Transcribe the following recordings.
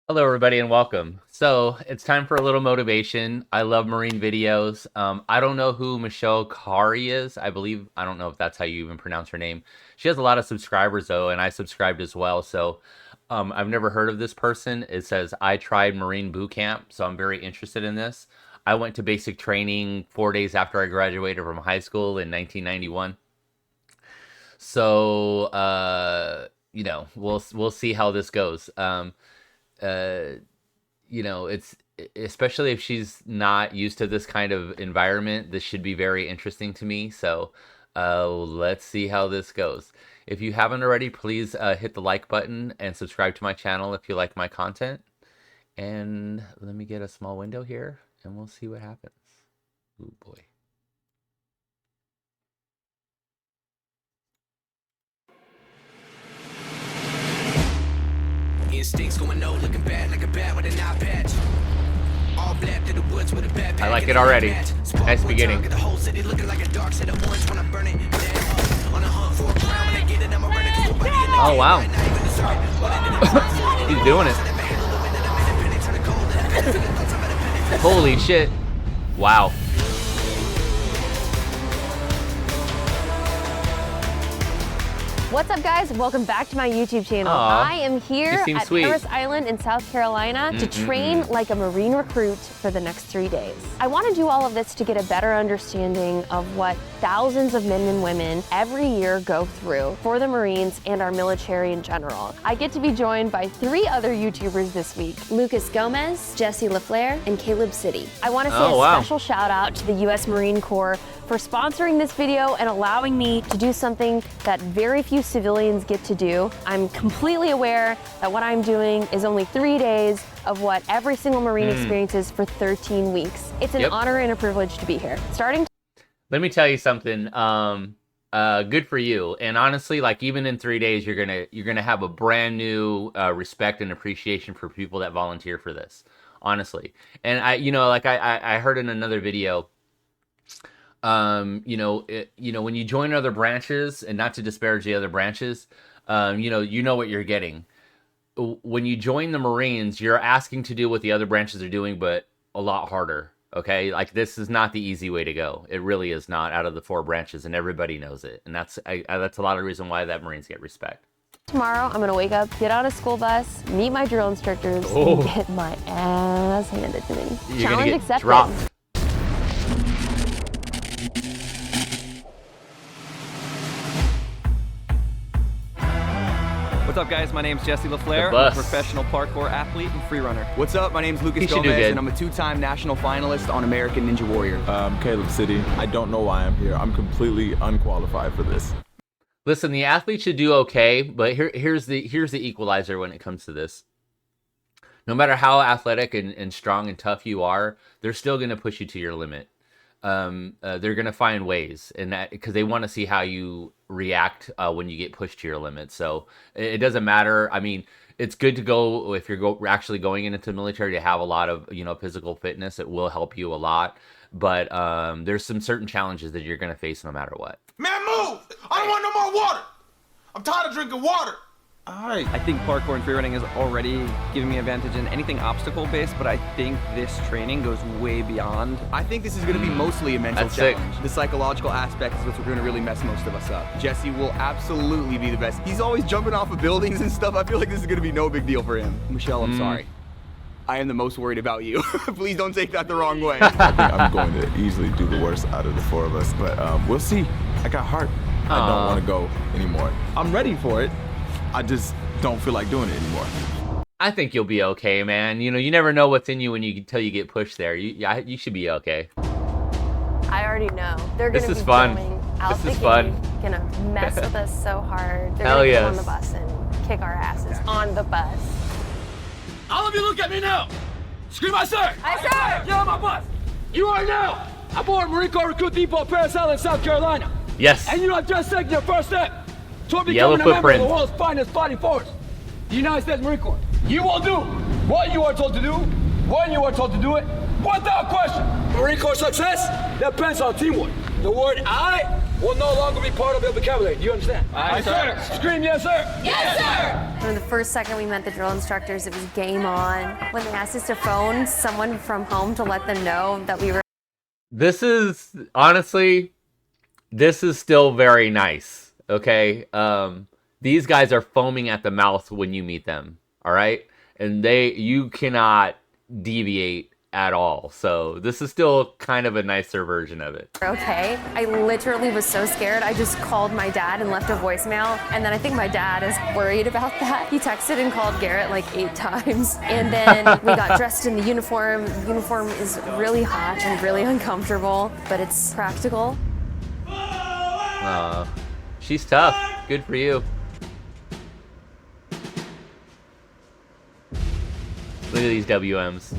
Hello, everybody, and welcome. So it's time for a little motivation. I love marine videos. I don't know who Michelle Kari is. I don't know if that's how you even pronounce her name. She has a lot of subscribers, though, and I subscribed as well. So I've never heard of this person. It says, I tried Marine Bootcamp, so I'm very interested in this. I went to basic training 4 days after I graduated from high school in 1991. So, we'll see how this goes. Uh, it's especially if she's not used to this kind of environment, this should be very interesting to me. So let's see how this goes. If you haven't already, please hit the like button and subscribe to my channel if you like my content. And let me get a small window here and we'll see what happens. Oh boy. Instincts going no, looking bad like a bat with an eye patch. All black through the woods with a backpack. I like it already. Nice beginning. The whole city looking like a dark set of orange when I burn it. On a hunt for a crown when I get it, I'm a runner. Oh wow. He's doing it. Holy shit. Wow. What's up, guys? Welcome back to my YouTube channel. Aww, I am here at sweet. Parris Island in South Carolina to train like a Marine recruit for the next 3 days. I want to do all of this to get a better understanding of what thousands of men and women every year go through for the Marines and our military in general. I get to be joined by 3 other YouTubers this week: Lucas Gomez, Jesse LaFleur, and Caleb City. I want to say special shout out to the U.S. Marine Corps for sponsoring this video and allowing me to do something that very few civilians get to do. I'm completely aware that what I'm doing is only 3 days of what every single Marine experiences for 13 weeks. It's an honor and a privilege to be here. Let me tell you something. Good for you. And honestly, like even in 3 days, you're gonna have a brand new respect and appreciation for people that volunteer for this. Honestly, and I heard in another video. When you join other branches, and not to disparage the other branches, you know what you're getting. When you join the Marines, you're asking to do what the other branches are doing, but a lot harder. Okay, like this is not the easy way to go. It really is not, out of the 4 branches, and everybody knows it. And that's a lot of the reason why that Marines get respect. Tomorrow, I'm gonna wake up, get on a school bus, meet my drill instructors, and get my ass handed to me. You're Challenge gonna get accepted. dropped. What's up, guys? My name's Jesse LaFleur. I'm a professional parkour athlete and freerunner. What's up? My name's Lucas Gomez, and I'm a 2-time national finalist on American Ninja Warrior. Caleb City. I don't know why I'm here. I'm completely unqualified for this. Listen, the athlete should do okay, but here's the equalizer when it comes to this. No matter how athletic and strong and tough you are, they're still going to push you to your limit. They're going to find ways, and that because they want to see how you react when you get pushed to your limit. So it doesn't matter. I mean, it's good to go if you're actually going into the military to have a lot of physical fitness. It will help you a lot, but there's some certain challenges that you're going to face no matter what. Man, move! I don't want no more water. I'm tired of drinking water. I think parkour and freerunning is already giving me advantage in anything obstacle-based, but I think this training goes way beyond. I think this is going to be mostly a mental challenge. The psychological aspect is what's going to really mess most of us up. Jesse will absolutely be the best. He's always jumping off of buildings and stuff. I feel like this is going to be no big deal for him. Michelle, I'm sorry. I am the most worried about you. Please don't take that the wrong way. I think I'm going to easily do the worst out of the 4 of us, but we'll see. I got heart. I don't want to go anymore. I'm ready for it. I just don't feel like doing it anymore. I think you'll be okay, man. You never know what's in you until you get pushed there. You should be okay. I already know. They're gonna This is be fun. going out This is the fun. gate, gonna mess with us so hard. They're Hell gonna yes. come on the bus and kick our asses on the bus. All of you look at me now. Scream, I sir. Aye, sir. Get on my bus. You are now aboard Marine Corps Recruit Depot, Parris Island, South Carolina. Yes. And you have just taken your first step toward Yellow becoming a member of the footprint. world's finest fighting force, the United States Marine Corps. You will do what you are told to do, when you are told to do it, without question. Marine Corps success depends on teamwork. The word I will no longer be part of your vocabulary. Do you understand? Aye, sir. Scream yes, sir. Yes, sir! From the first second we met the drill instructors, it was game on. When they asked us to phone someone from home to let them know that we were... This is, honestly, this is still very nice, okay? These guys are foaming at the mouth when you meet them, all right? And you cannot deviate at all. So this is still kind of a nicer version of it. Okay. I literally was so scared. I just called my dad and left a voicemail. And then I think my dad is worried about that. He texted and called Garrett like 8 times. And then we got dressed in the uniform. The uniform is really hot and really uncomfortable, but it's practical. She's tough. Good for you. Look at these WMs.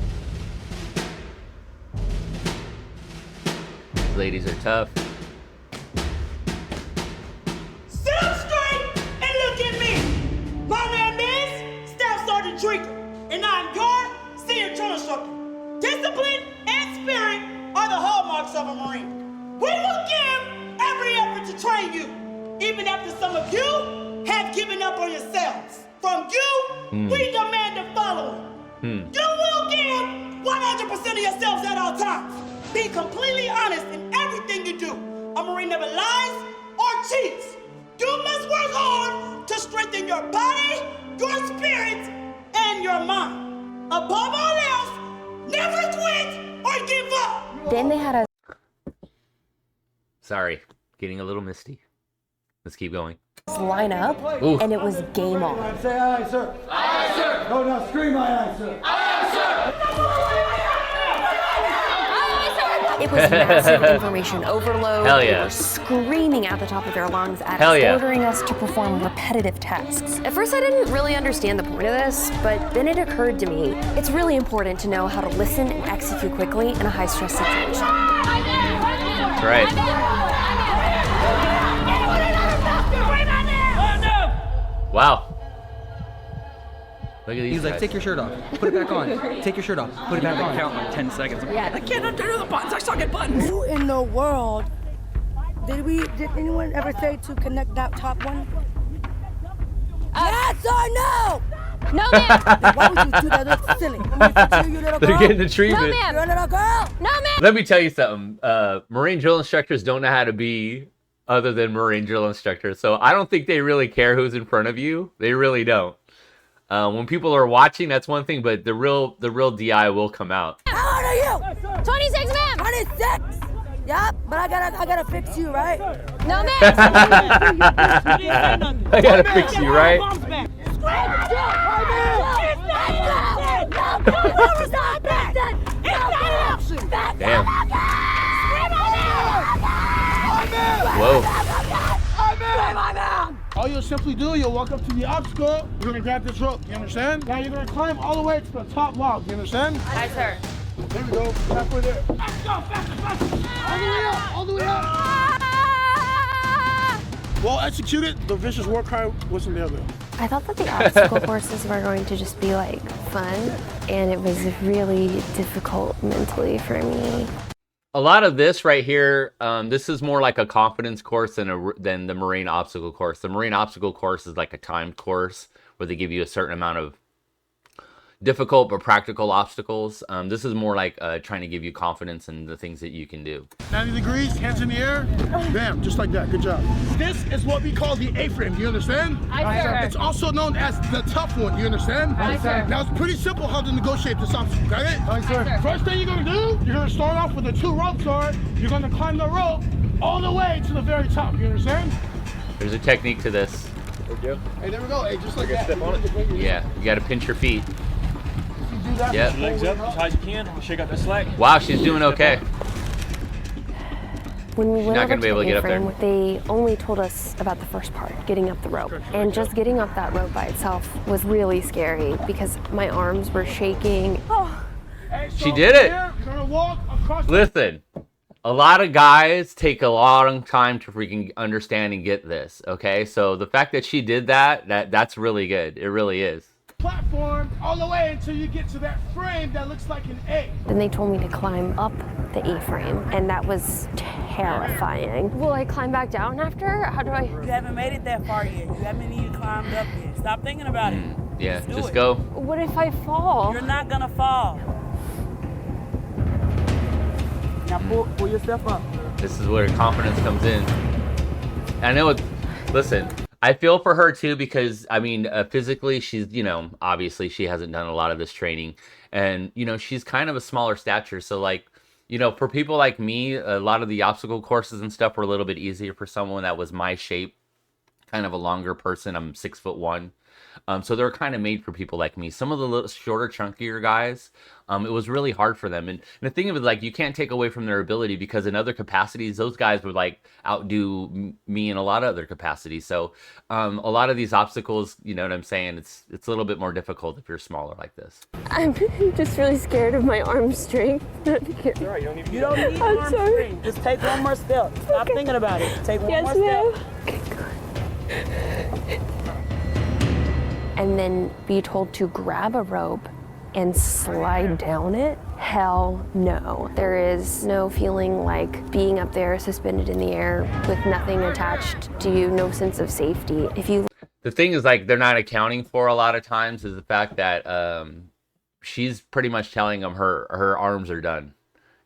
These ladies are tough. Sit up straight and look at me. My name is Staff Sergeant Drinker, and I'm your senior drill instructor. Discipline and spirit are the hallmarks of a Marine. We will give every effort to train you, even after some of you have given up on yourselves. From you, we demand the following. You will give 100% of yourselves at all times. Be completely honest in everything you do. A Marine never lies or cheats. You must work hard to strengthen your body, your spirit, and your mind. Above all else, never quit or give up. Then they had a... Sorry, getting a little misty. Let's keep going. line up, Ooh. and it was game on. Say aye, sir. Aye, sir. No, no, scream aye, sir. Aye, sir. It was massive information overload. Hell They yeah. were screaming at the top of their lungs at Hell us, yeah. ordering us to perform repetitive tasks. At first, I didn't really understand the point of this, but then it occurred to me, it's really important to know how to listen and execute quickly in a high-stress situation. That's right. Wow. Look at these He's like, guys. take your shirt off. Put it back on. Take your shirt off. Put it back on. Count like 10 seconds. Yeah. I can't undo the buttons. I suck at buttons. Who in the world did anyone ever say to connect that top one? Yes or no? No, ma'am. Why would you do that? That's silly. Let me you little girl. They're getting the No, treatment. You're a ma'am. little girl. No, ma'am. Let me tell you something. Marine drill instructors don't know how to be other than Marine drill instructors. So I don't think they really care who's in front of you. They really don't. When people are watching, that's one thing, but the real DI will come out. How old are you? 26, ma'am. 26. Yup, but I gotta fix you, right? No, ma'am. I gotta fix you, right? Damn. Whoa. All you'll simply do, you'll walk up to the obstacle, you're gonna grab this rope, you understand? Now you're gonna climb all the way to the top log, you understand? Hi, sir. There we go, halfway there. Let's go, faster, faster! All the way up, all the way up! Well executed, the vicious war cry wasn't there though. I thought that the obstacle courses were going to just be like fun, and it was really difficult mentally for me. A lot of this right here, this is more like a confidence course than the Marine obstacle course. The Marine obstacle course is like a timed course where they give you a certain amount of difficult but practical obstacles. This is more like trying to give you confidence in the things that you can do. 90 degrees, hands in the air, bam, just like that, good job. This is what we call the A-frame, do you understand? Aye, sir. It's also known as the tough one, do you understand? Aye, sir. Now it's pretty simple how to negotiate this obstacle, got it? Aye, sir. First thing you're gonna do, you're gonna start off with the 2 ropes are, you're gonna climb the rope all the way to the very top, you understand? There's a technique to this. Hey, there we go, hey, just like that. Step on it. Yeah, you gotta pinch your feet. Do that. Yep. Legs up as high as you can. Shake out the slack. Wow, she's doing okay. When we went not over gonna be able to get up there. A-frame, they only told us about the first part, getting up the rope. And just getting up that rope by itself was really scary because my arms were shaking. Hey, so She did it. Here, you're gonna walk across. Listen, a lot of guys take a long time to freaking understand and get this, okay? So the fact that she did that's really good. It really is. platform all the way until you get to that frame that looks like an A. Then they told me to climb up the A-frame, and that was terrifying. Will I climb back down after? How do I? You haven't made it that far yet. You haven't even climbed up yet. Stop thinking about it. Yeah, do just it. go. What if I fall? You're not gonna fall. Now pull yourself up. This is where confidence comes in. I know it. Listen, I feel for her too because I mean, physically, she's obviously she hasn't done a lot of this training, and she's kind of a smaller stature. So like, for people like me, a lot of the obstacle courses and stuff were a little bit easier for someone that was my shape, kind of a longer person. I'm 6'1". So they're kind of made for people like me. Some of the little shorter, chunkier guys, it was really hard for them. And the thing of it, like, you can't take away from their ability because in other capacities, those guys would like outdo me in a lot of other capacities. So a lot of these obstacles, you know what I'm saying? It's a little bit more difficult if you're smaller like this. I'm just really scared of my arm strength. You don't need arm strength. Just take one more step. Stop thinking about it. Take one more step. Okay, good. And then be told to grab a rope and slide down it? Hell no. There is no feeling like being up there suspended in the air with nothing attached to you, no sense of safety. The thing is, like, they're not accounting for a lot of times is the fact that she's pretty much telling them her arms are done.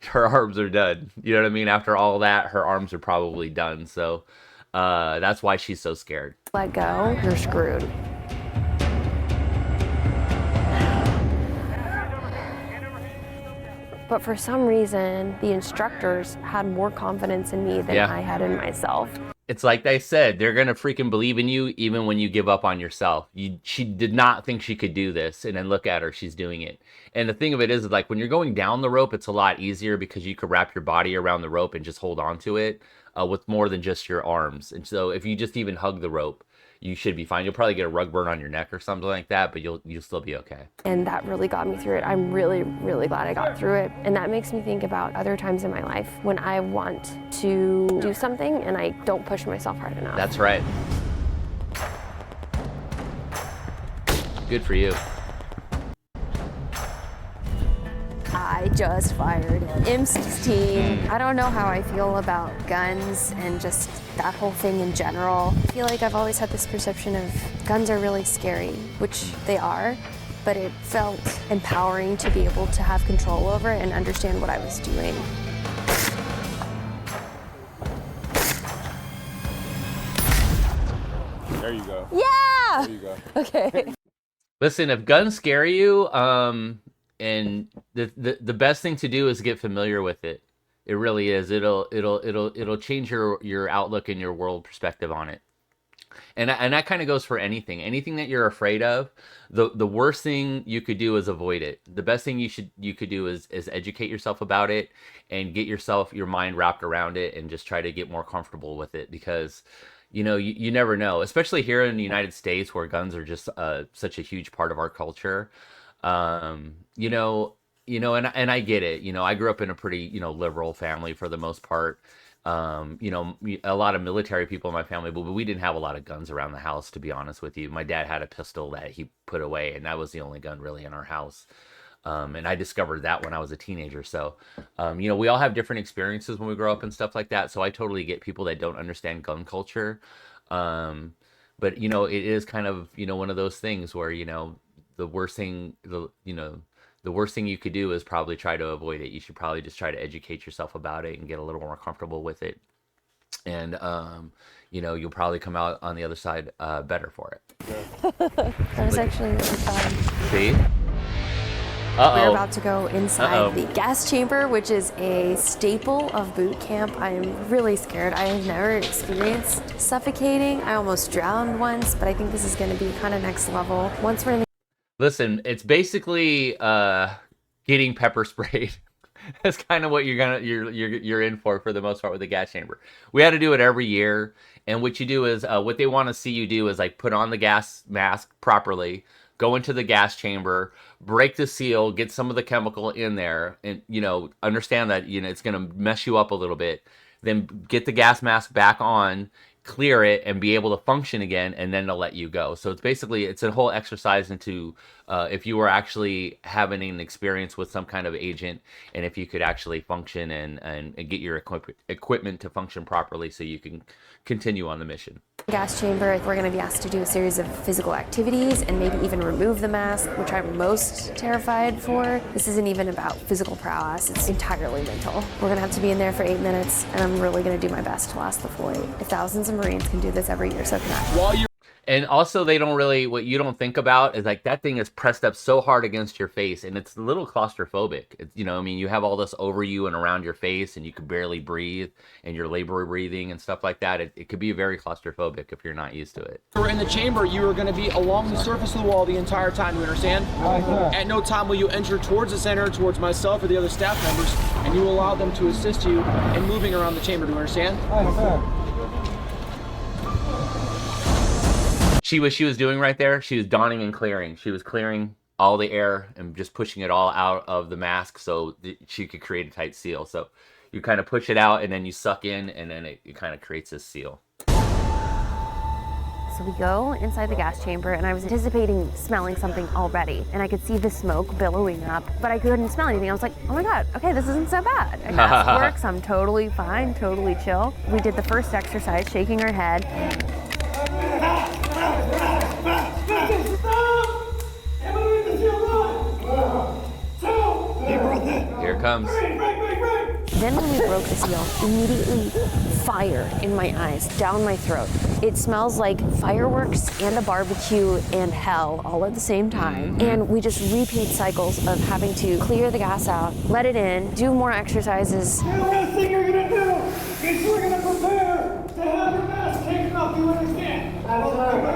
Her arms are done. You know what I mean? After all that, her arms are probably done. So that's why she's so scared. Let go, you're screwed. But for some reason, the instructors had more confidence in me than I had in myself. It's like they said, they're going to freaking believe in you even when you give up on yourself. She did not think she could do this, and then look at her, she's doing it. And the thing of it is, like, when you're going down the rope, it's a lot easier because you could wrap your body around the rope and just hold on to it with more than just your arms. And so if you just even hug the rope, you should be fine. You'll probably get a rug burn on your neck or something like that, but you'll still be okay. And that really got me through it. I'm really, really glad I got through it. And that makes me think about other times in my life when I want to do something and I don't push myself hard enough. That's right. Good for you. I just fired an M16. I don't know how I feel about guns and just that whole thing in general. I feel like I've always had this perception of guns are really scary, which they are, but it felt empowering to be able to have control over it and understand what I was doing. There you go. Yeah! There you go. Okay. Listen, if guns scare you, and the best thing to do is get familiar with it. It really is. It'll change your outlook and your world perspective on it. And that kind of goes for anything. Anything that you're afraid of, the worst thing you could do is avoid it. The best thing you could do is educate yourself about it and get your mind wrapped around it and just try to get more comfortable with it because you never know, especially here in the United States where guns are just such a huge part of our culture. And I get it. I grew up in a pretty, liberal family for the most part. A lot of military people in my family, but we didn't have a lot of guns around the house, to be honest with you. My dad had a pistol that he put away, and that was the only gun really in our house. And I discovered that when I was a teenager. So, we all have different experiences when we grow up and stuff like that. So I totally get people that don't understand gun culture. But, it is kind of, one of those things where, the worst thing you could do is probably try to avoid it. You should probably just try to educate yourself about it and get a little more comfortable with it. And, you'll probably come out on the other side better for it. That was actually really fun. See? We're about to go inside the gas chamber, which is a staple of boot camp. I am really scared. I have never experienced suffocating. I almost drowned once, but I think this is going to be kind of next level. Once we're in the Listen, it's basically getting pepper sprayed. That's kind of what you're in for the most part with the gas chamber. We had to do it every year, and what you do is what they want to see you do is like put on the gas mask properly, go into the gas chamber, break the seal, get some of the chemical in there, and understand that it's going to mess you up a little bit. Then get the gas mask back on, clear it and be able to function again, and then they'll let you go. So it's basically, it's a whole exercise into if you were actually having an experience with some kind of agent, and if you could actually function and get your equipment to function properly so you can continue on the mission. Gas chamber, we're going to be asked to do a series of physical activities and maybe even remove the mask, which I'm most terrified for. This isn't even about physical prowess, it's entirely mental. We're going to have to be in there for 8 minutes, and I'm really going to do my best to last the full 8. If thousands of Marines can do this every year, so can I. And also, they don't really, what you don't think about is like that thing is pressed up so hard against your face, and it's a little claustrophobic. It's, you know, I mean, you have all this over you and around your face, and you can barely breathe, and you're labor breathing and stuff like that. It could be very claustrophobic if you're not used to it. We're in the chamber, you are going to be along the surface of the wall the entire time, you understand? At no time will you enter towards the center, towards myself or the other staff members, and you will allow them to assist you in moving around the chamber, do you understand? What she was doing right there, she was donning and clearing. She was clearing all the air and just pushing it all out of the mask so she could create a tight seal. So you kind of push it out and then you suck in, and then it kind of creates this seal. So we go inside the gas chamber, and I was anticipating smelling something already, and I could see the smoke billowing up, but I couldn't smell anything. I was like, oh my God, okay, this isn't so bad. My mask works, I'm totally fine, totally chill. We did the first exercise, shaking our head. Here it comes. Then when we broke the seal, immediately fire in my eyes, down my throat. It smells like fireworks and a barbecue and hell all at the same time. And we just repeat cycles of having to clear the gas out, let it in, do more exercises. The last thing you're gonna do is you're gonna prepare to have your mask taken off, you understand?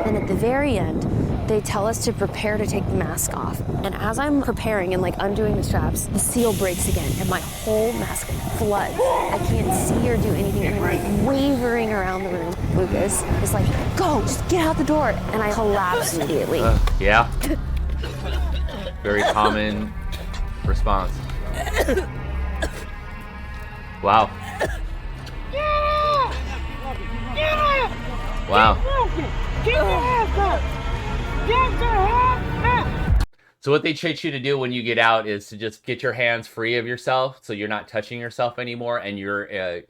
And at the very end, they tell us to prepare to take the mask off. And as I'm preparing and like undoing the straps, the seal breaks again and my whole mask floods. I can't see or do anything. I'm like wavering around the room. Lucas is like, go, just get out the door. And I collapse immediately. Yeah. Very common response. Wow. Wow. Keep your hands up! Get your hands up! So what they teach you to do when you get out is to just get your hands free of yourself, so you're not touching yourself anymore, and you're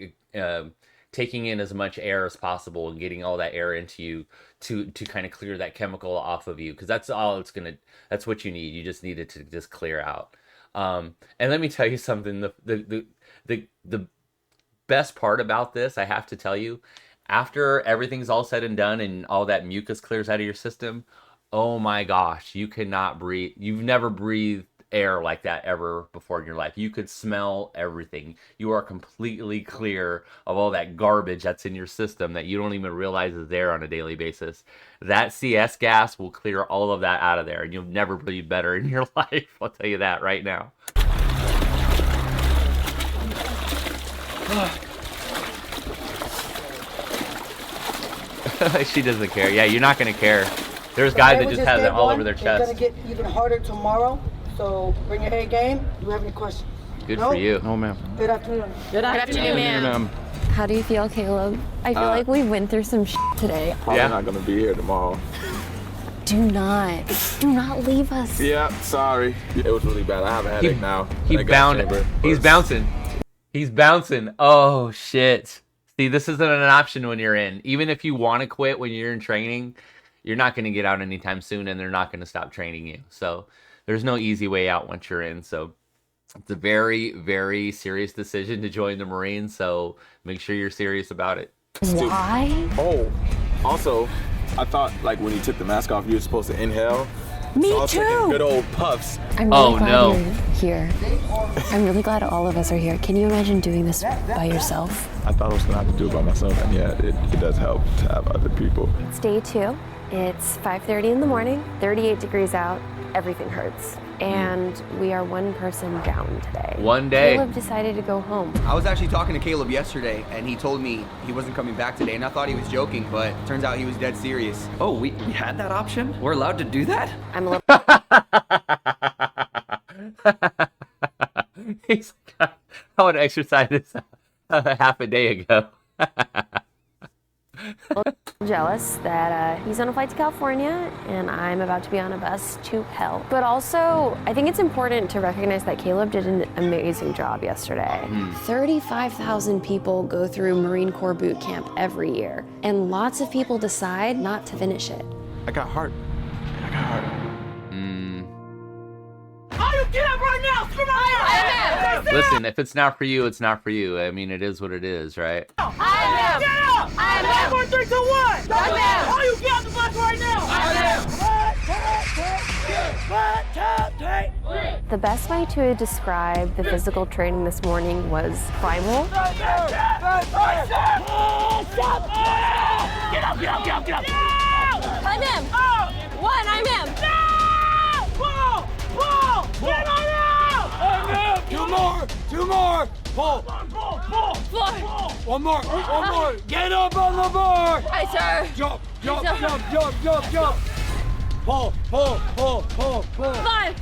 taking in as much air as possible and getting all that air into you to kind of clear that chemical off of you, because that's all it's gonna. That's what you need. You just need it to just clear out. And let me tell you something. The best part about this, I have to tell you, after everything's all said and done and all that mucus clears out of your system, oh my gosh, you cannot breathe. You've never breathed air like that ever before in your life. You could smell everything. You are completely clear of all that garbage that's in your system that you don't even realize is there on a daily basis. That CS gas will clear all of that out of there, and you'll never breathe better in your life. I'll tell you that right now. She doesn't care. Yeah, you're not going to care. There's guys that just have that all over their chest. It's going to get even harder tomorrow, so bring your A game. Do you have any questions? Good for you. No, ma'am. Good afternoon. Good afternoon, ma'am. How do you feel, Caleb? I feel like we went through some shit today. Probably not going to be here tomorrow. Do not leave us. Yeah, sorry. It was really bad. I have a headache now. He's bouncing. He's bouncing. Oh, shit. See, this isn't an option when you're in. Even if you want to quit when you're in training, you're not going to get out anytime soon, and they're not going to stop training you. So there's no easy way out once you're in. So it's a very, very serious decision to join the Marines. So make sure you're serious about it. Why? Oh, also, I thought like when you took the mask off, you were supposed to inhale. Me so I was too. taking good old puffs. I'm really glad you're here. I'm really glad all of us are here. Can you imagine doing this by yourself? I thought I was gonna have to do it by myself, and yeah, it does help to have other people. It's day 2. It's 5:30 in the morning, 38 degrees out, everything hurts. And we are one person down today. One day. Caleb decided to go home. I was actually talking to Caleb yesterday, and he told me he wasn't coming back today, and I thought he was joking, but turns out he was dead serious. Oh, we had that option? We're allowed to do that? I'm a little... He's like, I would exercise this half a day ago. Jealous that he's on a flight to California and I'm about to be on a bus to hell. But also, I think it's important to recognize that Caleb did an amazing job yesterday. 35,000 people go through Marine Corps boot camp every year, and lots of people decide not to finish it. I got heart. I got heart. All you get up right now! Scream out! Listen, if it's not for you, it's not for you. I mean, it is what it is, right? Get up! 4, 3, 2, 1! All you get off the bus right now! The best way to describe the physical training this morning was primal. Get up! I'm him. 1, I'm him. Pull! Get on out! Two more. Pull. One more. Get up on the bar. Hi, sir. Jump. Pull. 5.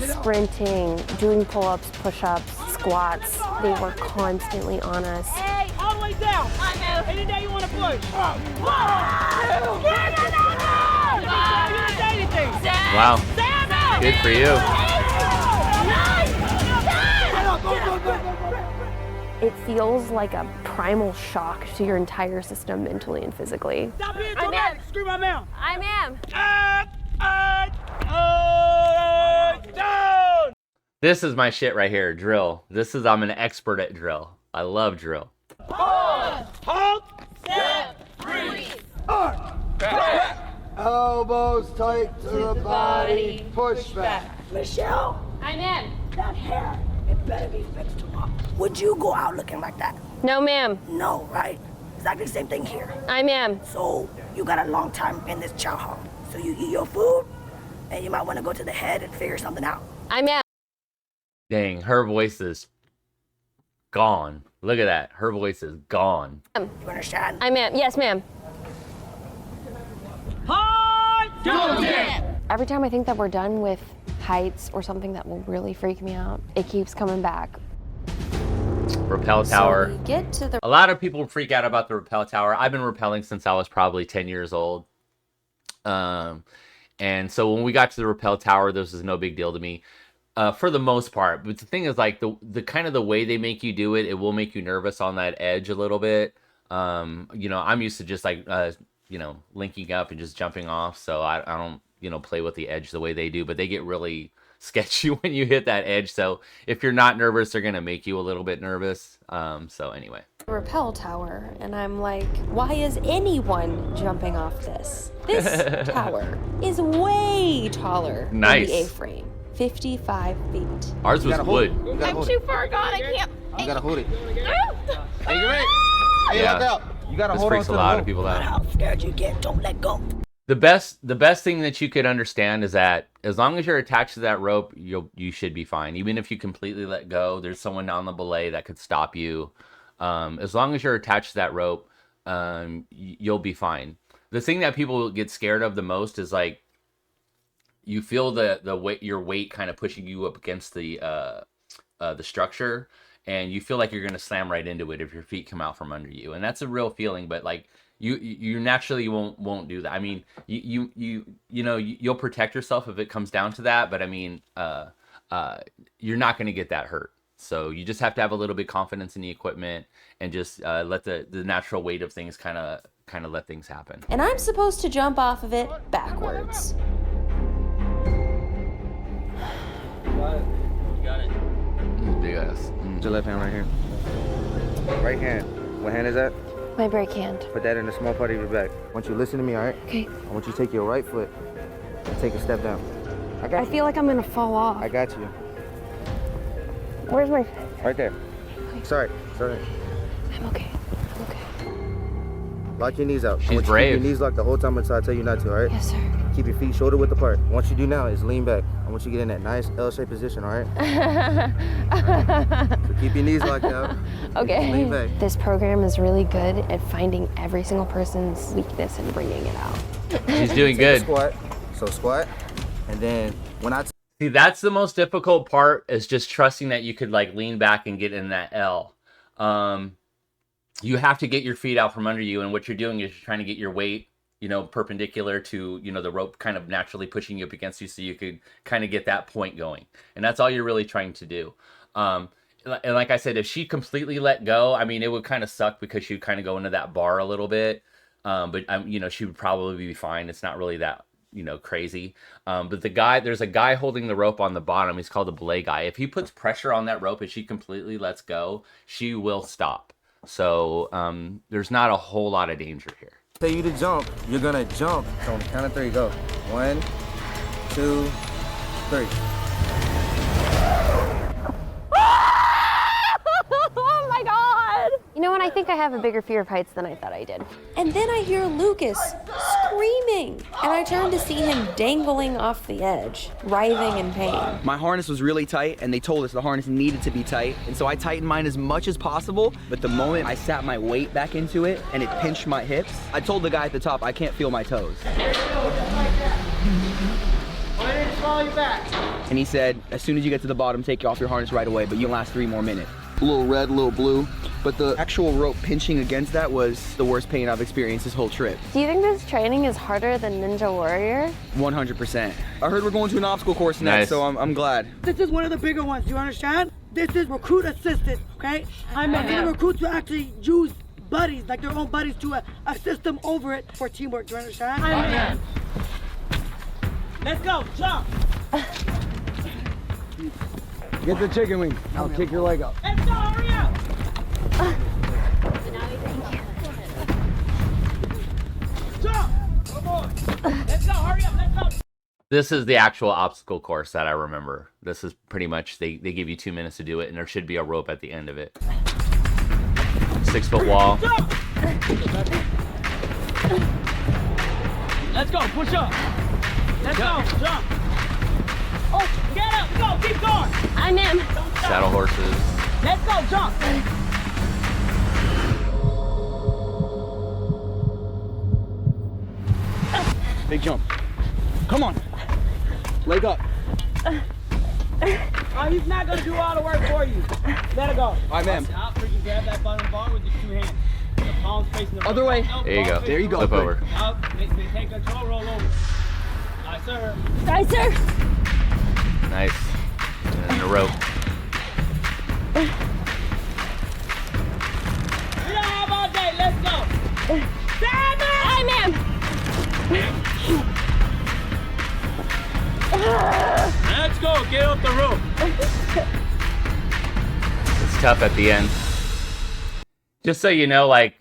Sprinting, doing pull-ups, push-ups, squats. They were constantly on us. Hey, all the way down. I'm him. Any day you want to push. No! You didn't say anything. Wow. Good for you. It feels like a primal shock to your entire system mentally and physically. Stop being dramatic. Scream my mouth. I'm him. Down! This is my shit right here, drill. I'm an expert at drill. I love drill. Halt! Step, freeze. Elbows tight to the body. Push back. Michelle, I'm him. that hair, it better be fixed tomorrow. Would you go out looking like that? No, ma'am. No, right? Exactly the same thing here. I'm him. So you got a long time in this chow hall. So you eat your food, and you might want to go to the head and figure something out. I'm him. Dang, her voice is gone. Look at that. Her voice is gone. You understand? I'm him. Yes, ma'am. Every time I think that we're done with heights or something that will really freak me out, it keeps coming back. Rappel tower. So we get to the A lot of people freak out about the rappel tower. I've been rappelling since I was probably 10 years old. And so when we got to the rappel tower, this was no big deal to me. For the most part. But the thing is, like, the kind of the way they make you do it, it will make you nervous on that edge a little bit. You know, I'm used to just like you know, linking up and just jumping off, so I don't, you know, play with the edge the way they do, but they get really sketchy when you hit that edge. So if you're not nervous, they're gonna make you a little bit nervous. So anyway, rappel tower, and I'm like, why is anyone jumping off this? This tower is way taller than Nice. the A-frame. 55 feet. ours was wood. I'm too far gone. I can't. You gotta hold it. Hey, you ready? Hey, Yeah. look out. You gotta This hold on freaks to a the lot rope. of people out. How scared you get, don't let go. The best thing that you could understand is that as long as you're attached to that rope, you should be fine. Even if you completely let go, there's someone down the belay that could stop you. As long as you're attached to that rope, you'll be fine. The thing that people get scared of the most is like you feel the weight, your weight kind of pushing you up against the structure, and you feel like you're gonna slam right into it if your feet come out from under you, and that's a real feeling. But like you naturally won't do that. I mean, you know you'll protect yourself if it comes down to that, but I mean, you're not gonna get that hurt. So you just have to have a little bit confidence in the equipment and just let the natural weight of things kind of let things happen. And I'm supposed to jump off of it backwards. Big ass. Your left hand right here. Right hand. What hand is that? My break hand. Put that in the small part of your back. I want you to listen to me, all right? Okay. I want you to take your right foot and take a step down. I feel like I'm gonna fall off. I got you. Where's my... Right there. Sorry. I'm okay. I'm okay. Lock your knees out. She's I want you to brave. keep your knees locked the whole time until I tell you not to, all right? Yes, sir. Keep your feet shoulder width apart. What you do now is lean back. I want you to get in that nice L-shaped position, all right? So keep your knees locked out. Okay. Lean back. This program is really good at finding every single person's weakness and bringing it out. She's doing Take a good. Squat. So squat. And then when I See, that's the most difficult part, is just trusting that you could like lean back and get in that L. you have to get your feet out from under you, and what you're doing is you're trying to get your weight, you know, perpendicular to, you know, the rope kind of naturally pushing you up against you, so you could kind of get that point going. And that's all you're really trying to do. And like I said, if she completely let go, I mean, it would kind of suck because she'd kind of go into that bar a little bit. But you know, she would probably be fine. It's not really that, you know, crazy. But there's a guy holding the rope on the bottom. He's called the belay guy. If he puts pressure on that rope and she completely lets go, she will stop. So there's not a whole lot of danger here. Tell you to jump, you're gonna jump. So on the count of 3, go. 1, 2, 3. Oh my God! You know what? I think I have a bigger fear of heights than I thought I did. And then I hear Lucas screaming, and I turn to see him dangling off the edge, writhing in pain. My harness was really tight, and they told us the harness needed to be tight, and so I tightened mine as much as possible, but the moment I sat my weight back into it, and it pinched my hips, I told the guy at the top, I can't feel my toes. And he said, as soon as you get to the bottom, take off your harness right away, but you can last 3 more minutes. A little red, a little blue, but the actual rope pinching against that was the worst pain I've experienced this whole trip. Do you think this training is harder than Ninja Warrior? 100%. I heard we're going to an obstacle course next, so I'm glad. This is one of the bigger ones, do you understand? This is recruit assisted, okay? I mean, the recruits will actually use buddies, like their own buddies, to assist them over it for teamwork, do you understand? Amen. Let's go, jump! Get the chicken wing. I'll kick your leg up. Let's go, hurry up! Jump! Come on! Let's go, hurry up, let's go! This is the actual obstacle course that I remember. This is pretty much, they give you 2 minutes to do it, and there should be a rope at the end of it. 6-foot wall. Jump! Let's go, push up! Let's go, jump! Oh, get up, go, keep going! I'm in. Saddle horses. Let's go, jump! Big jump. Come on. Leg up. Oh, he's not gonna do all the work for you. Let it go. All right, ma'am. Out, freaking grab that bottom bar with your 2 hands. The palms facing the Other way. There you go. There you go. Flip over. Out, take control, roll over. Nice, sir. Right, sir. Nice. And the rope. We don't have all day. Let's go. Simon! Hi, ma'am. Let's go, get off the rope. It's tough at the end. Just so you know, like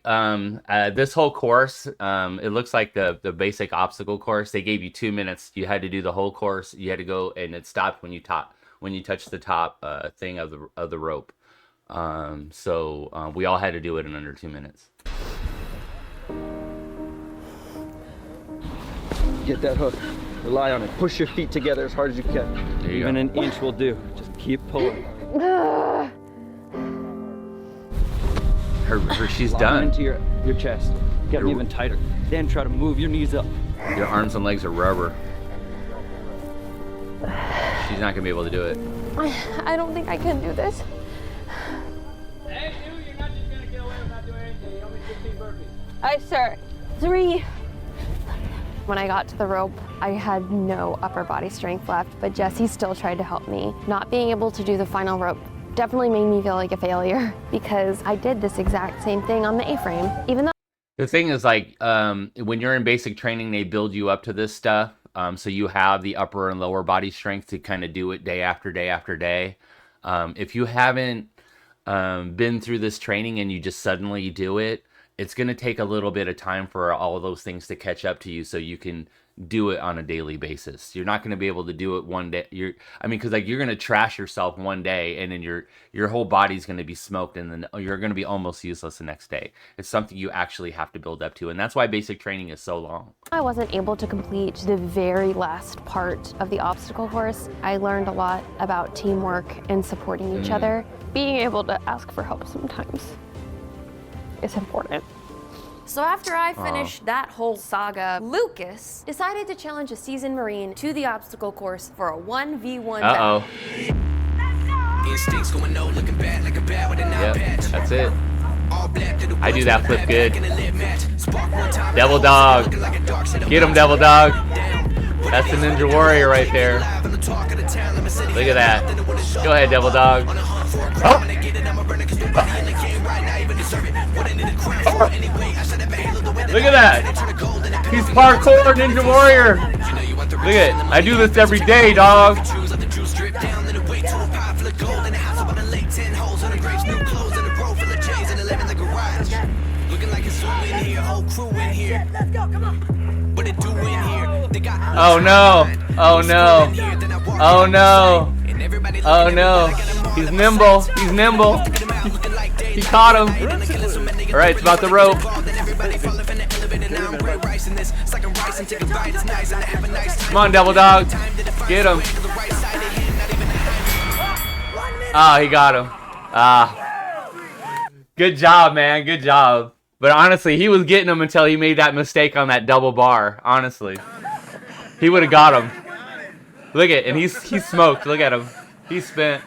this whole course, it looks like the basic obstacle course. They gave you 2 minutes. You had to do the whole course. You had to go, and it stopped when you touched the top thing of the rope. So we all had to do it in under 2 minutes. Get that hook. Rely on it. Push your feet together as hard as you can. There you Even go. an inch will do. Just keep pulling. She's Lock done. into your chest. Get them even tighter. Then try to move your knees up. Your arms and legs are rubber. She's not gonna be able to do it. I don't think I can do this. Hey, you, you're not just gonna get away without doing anything. You only 15 burpees. Aye, sir. 3. When I got to the rope, I had no upper body strength left, but Jesse still tried to help me. Not being able to do the final rope definitely made me feel like a failure because I did this exact same thing on the A-frame, even though The thing is, like, when you're in basic training, they build you up to this stuff. So you have the upper and lower body strength to kind of do it day after day after day. If you haven't been through this training and you just suddenly do it, it's going to take a little bit of time for all of those things to catch up to you so you can do it on a daily basis. You're not going to be able to do it one day. Because like you're going to trash yourself one day and then your whole body's going to be smoked and then you're going to be almost useless the next day. It's something you actually have to build up to, and that's why basic training is so long. I wasn't able to complete the very last part of the obstacle course. I learned a lot about teamwork and supporting each other. Being able to ask for help sometimes is important. So after I finished that whole saga, Lucas decided to challenge a seasoned Marine to the obstacle course for a 1v1 battle. Uh-oh. Instincts going no, looking bad like a bat with an eye Yep, patch. that's it. I do that flip good. Devil dog. Get him, devil dog. That's the Ninja Warrior right there. Look at that. Go ahead, devil dog. Oh. Look at that. He's parkour Ninja Warrior. Look at it. I do this every day, dog. Oh no. Oh no. Oh no. Oh no. He's nimble. He's nimble. He caught him. Alright, it's about the rope. Come on, devil dog. Get him. Ah, he got him. Ah. Good job, man. Good job. But honestly, he was getting him until he made that mistake on that double bar. Honestly. He would have got him. Look at, and he's smoked. Look at him. He's spent.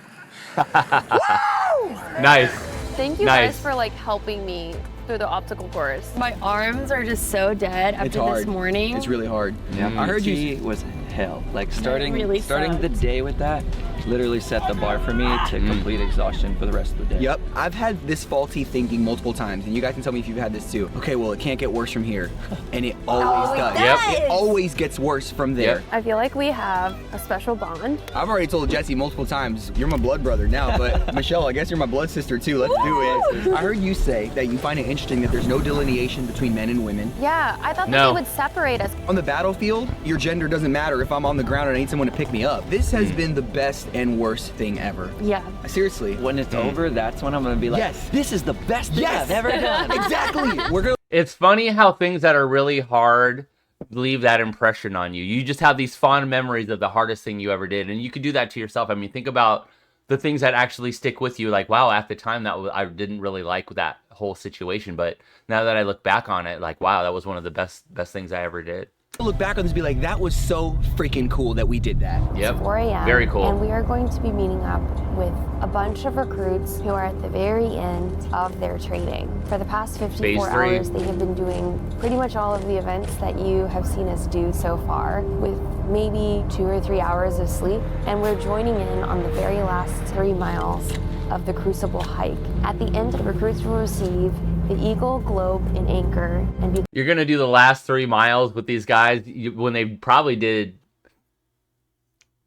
Nice. Thank you guys for like helping me through the obstacle course. My arms are just so dead after this morning. It's really hard. Yeah, I heard it was hell. Like starting really the day with that literally set the bar for me to complete exhaustion for the rest of the day. Yep, I've had this faulty thinking multiple times, and you guys can tell me if you've had this too. Okay, well, it can't get worse from here, and it always does. Yep. It always gets worse from there. I feel like we have a special bond. I've already told Jesse multiple times, you're my blood brother now, but Michelle, I guess you're my blood sister too. Let's do it. I heard you say that you find it interesting that there's no delineation between men and women. Yeah, I thought that they would separate us. On the battlefield, your gender doesn't matter if I'm on the ground and I need someone to pick me up. This has been the best and worst thing ever. Yeah. Seriously. When it's over, that's when I'm gonna be like, yes, this is the best thing I've ever done. Exactly. We're gonna. It's funny how things that are really hard leave that impression on you. You just have these fond memories of the hardest thing you ever did, and you could do that to yourself. I mean, think about the things that actually stick with you. Like, wow, at the time I didn't really like that whole situation, but now that I look back on it, like, wow, that was one of the best things I ever did. Look back on this and be like, that was so freaking cool that we did that. Yep. 4 a.m. Very cool. And we are going to be meeting up with a bunch of recruits who are at the very end of their training. For the past 54 hours, they have been doing pretty much all of the events that you have seen us do so far, with maybe 2 or 3 hours of sleep. And we're joining in on the very last 3 miles of the Crucible hike. At the end, the recruits will receive the Eagle, Globe, and Anchor. And you're going to do the last 3 miles with these guys when they probably did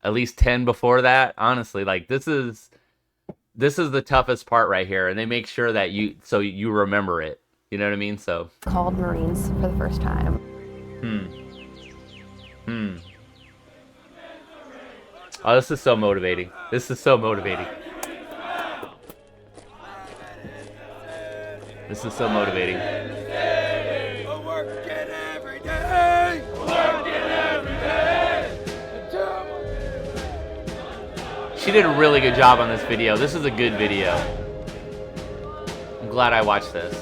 at least 10 before that. Honestly, like this is the toughest part right here, and they make sure that you remember it. You know what I mean? So called Marines for the first time. Oh, this is so motivating. This is so motivating. This is so motivating. She did a really good job on this video. This is a good video. I'm glad I watched this.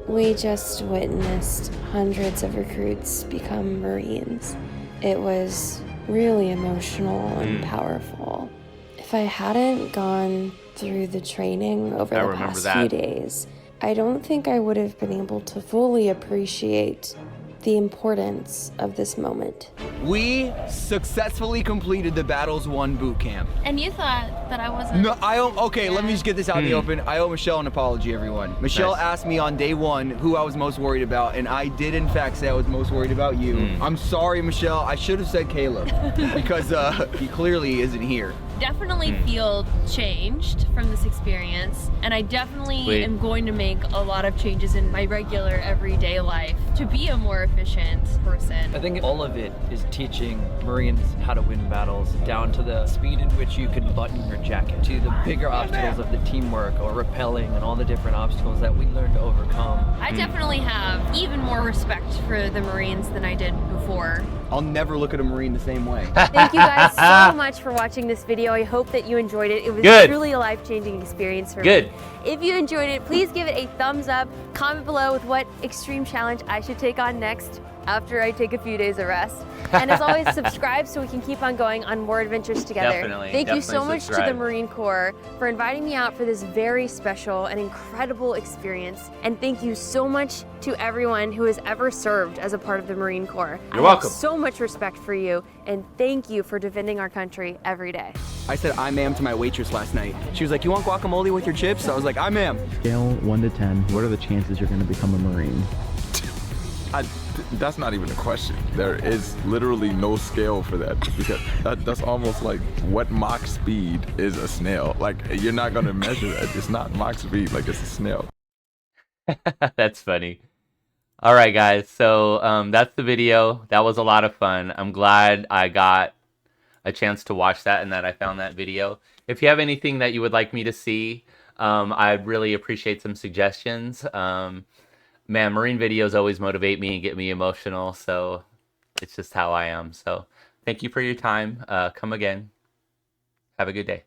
We just witnessed hundreds of recruits become Marines. It was really emotional and powerful. If I hadn't gone through the training over the past few days, I don't think I would have been able to fully appreciate the importance of this moment. We successfully completed the Battles 1 Bootcamp. And you thought that I wasn't... No, okay, let me just get this out in the open. I owe Michelle an apology, everyone. Michelle asked me on day 1 who I was most worried about, and I did in fact say I was most worried about you. I'm sorry, Michelle. I should have said Caleb, because he clearly isn't here. Definitely feel changed from this experience, and I definitely am going to make a lot of changes in my regular everyday life to be a more efficient person. I think all of it is teaching Marines how to win battles, down to the speed in which you can button your jacket, to the bigger obstacles of the teamwork or rappelling and all the different obstacles that we learn to overcome. I definitely have even more respect for the Marines than I did before. I'll never look at a Marine the same way. Thank you guys so much for watching this video. I hope that you enjoyed it. It was Good. truly a life-changing experience for Good. me. If you enjoyed it, please give it a thumbs up. Comment below with what extreme challenge I should take on next after I take a few days of rest. And as always, subscribe so we can keep on going on more adventures together. Definitely, Thank you so definitely much to the subscribe. Marine Corps for inviting me out for this very special and incredible experience. And thank you so much to everyone who has ever served as a part of the Marine Corps. You're I welcome. have so much respect for you, and thank you for defending our country every day. I said I ma'am to my waitress last night. She was like, you want guacamole with your chips? I was like, I ma'am. Scale 1 to 10, what are the chances you're going to become a Marine? That's not even a question. There is literally no scale for that, because that's almost like what Mach speed is a snail. Like, you're not gonna measure that. It's not Mach speed, like it's a snail. That's funny. All right, guys. So that's the video. That was a lot of fun. I'm glad I got a chance to watch that and that I found that video. If you have anything that you would like me to see, I'd really appreciate some suggestions. Man, Marine videos always motivate me and get me emotional, so it's just how I am. So thank you for your time. Come again. Have a good day.